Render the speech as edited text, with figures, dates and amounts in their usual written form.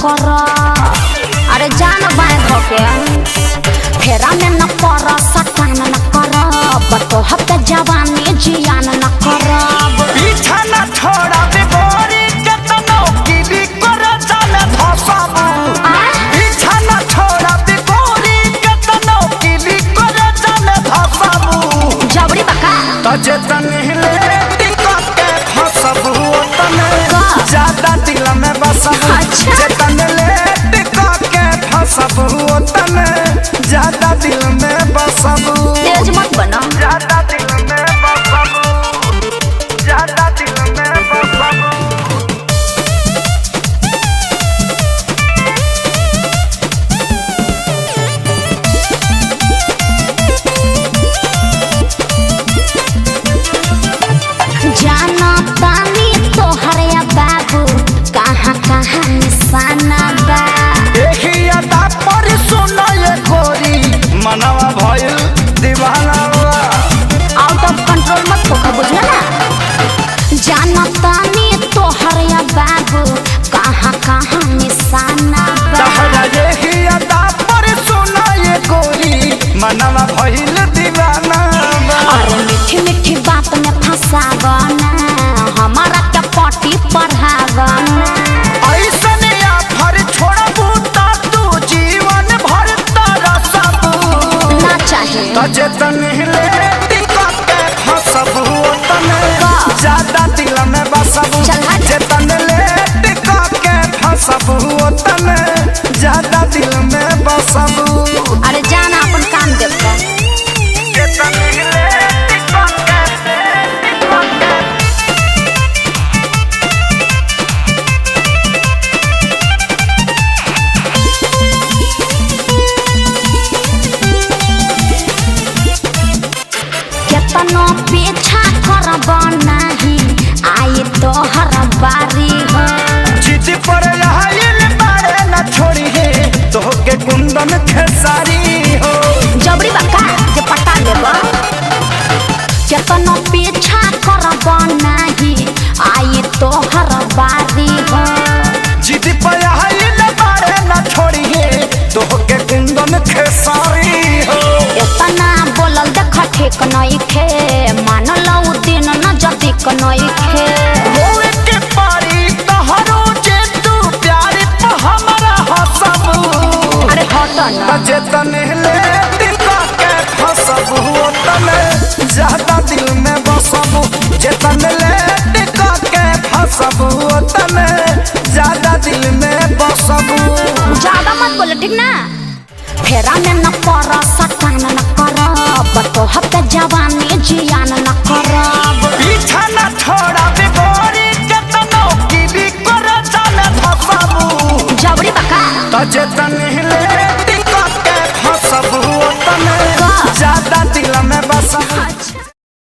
कर। अरे जान बाएं धोके फेरा में न पर सटान न कर। तो हफ्ते जवानी जियान न कर। पीछा न छोड़ा बेगोरी केतनो कीली कर जाने फसाबू। पीछा न छोड़ा बेगोरी केतनो कीली कर जाने फसाबू। जबरी बका तजे तनहिले टिका के फसाबू तने ज्यादा दिल में बसाबू। अच्छा। जे तनहिले टिका के फसाबू तने ज्यादा दिल में बसाबू। तेज मत बना। ज्यादा दिल में बसाबू। ज्यादा दिल में बसाबू। जाना तानी तोहर या बाबू कहाँ कहाँ निशाना बा। देखी अदा पर सुनो ये गोरी मनवा भइल दीवाना बा। आउट ऑफ कंट्रोल मत होकर बुझला ना। जाना तानी तोहर या बाबू कहाँ कहाँ निशाना बा। तहरा देखी अदा पर सुनो ये गोरी मनवा भइल दीवाना बा। अरे मीठी मीठी बात में फंसावना हमारा क्या पार्टी पढ़ावना। ऐसने आफर छोड़बू ता तू जीवन भर तरसबू। ना चाहे तजे तनहिले टिका के फसबू तने ज्यादा दिल में बसबू। चल हट। जे तनहिले टिका के फसबू तने ज्यादा दिल में बसबू। अरे जाना अपन काम देखो। जे तनहिले टिका के केतनो पीछा करब नहीं आई तोहर बारी हो। जिद पर आइल बारे न छोड़ी है तोहके कुंदन खेसारी हो। जबरी बका जे पटा लेब। केतनो पीछा करब नहीं आई तोहर बारी हो। जिद पर आइल बारे न छोड़ी है तोहके कुंदन खेसारी हो। इतना बोलल देख ठीक नहीं खे मान लो दिन न जदिक नहीं खे। होए के पारी तोहरो जे तू प्यार पे हमरा हसबू। अरे हट न। जे तनहिले टिका के फसबू तने ज्यादा दिल में बसबू। जे तनहिले टिका के फसबू तने ज्यादा दिल में बसबू। ज्यादा मत बोलो ठीक ना। फेरा में न पर सटान न कर। तो हफ्ते जवानी जियान न कर।